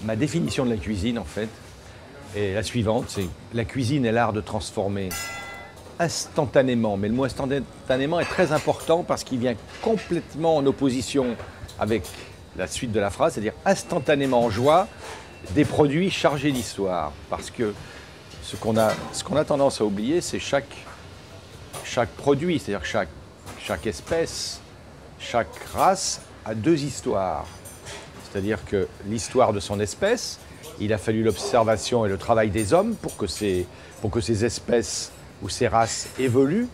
Ma définition de la cuisine, en fait, est la suivante, c'est la cuisine est l'art de transformer instantanément, mais le mot instantanément est très important parce qu'il vient complètement en opposition avec la suite de la phrase, c'est-à-dire instantanément en joie des produits chargés d'histoire. Parce que ce qu'on a tendance à oublier, c'est chaque produit, c'est-à-dire chaque espèce, chaque race a deux histoires. C'est-à-dire que l'histoire de son espèce, il a fallu l'observation et le travail des hommes pour que ces espèces ou ces races évoluent,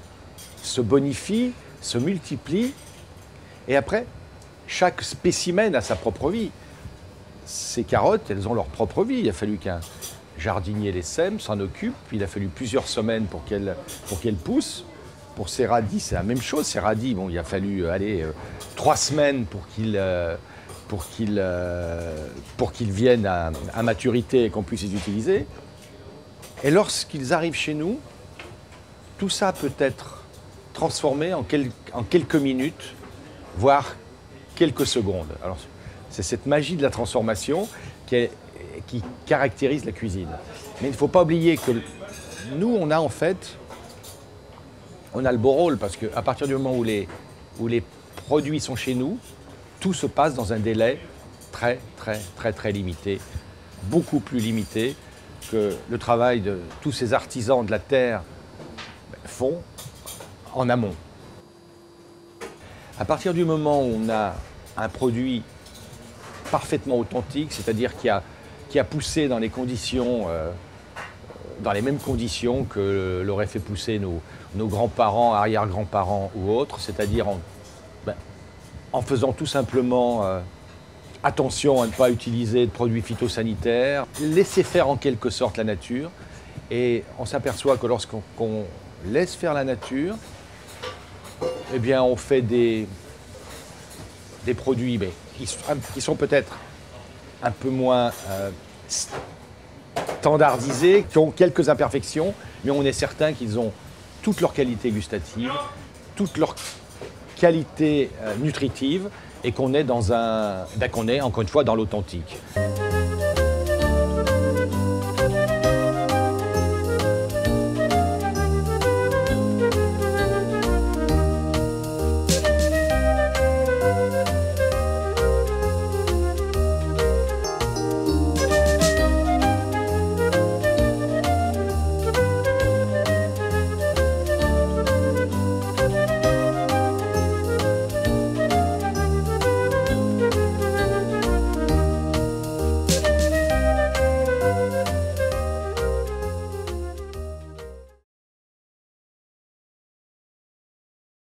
se bonifient, se multiplient. Et après, chaque spécimen a sa propre vie. Ces carottes, elles ont leur propre vie. Il a fallu qu'un jardinier les sème, s'en occupe. Il a fallu plusieurs semaines pour qu'elles poussent. Pour ces radis, c'est la même chose. Ces radis, bon, il a fallu 3 semaines pour qu'ils viennent à maturité et qu'on puisse les utiliser. Et lorsqu'ils arrivent chez nous, tout ça peut être transformé en quelques minutes, voire quelques secondes. Alors, c'est cette magie de la transformation qui caractérise la cuisine. Mais il ne faut pas oublier que nous, on a le beau rôle, parce qu'à partir du moment où les produits sont chez nous, tout se passe dans un délai très, très, très, très limité, beaucoup plus limité que le travail de tous ces artisans de la terre font en amont. À partir du moment où on a un produit parfaitement authentique, c'est-à-dire qui a poussé dans les conditions, dans les mêmes conditions que l'auraient fait pousser nos grands-parents, arrière-grands-parents ou autres, c'est-à-dire en faisant tout simplement attention à ne pas utiliser de produits phytosanitaires, laisser faire en quelque sorte la nature. Et on s'aperçoit que lorsqu'on laisse faire la nature, eh bien on fait des produits qui sont peut-être un peu moins standardisés, qui ont quelques imperfections, mais on est certain qu'ils ont toute leur qualité gustative, toute leur qualité nutritive, et qu'on est encore une fois dans l'authentique.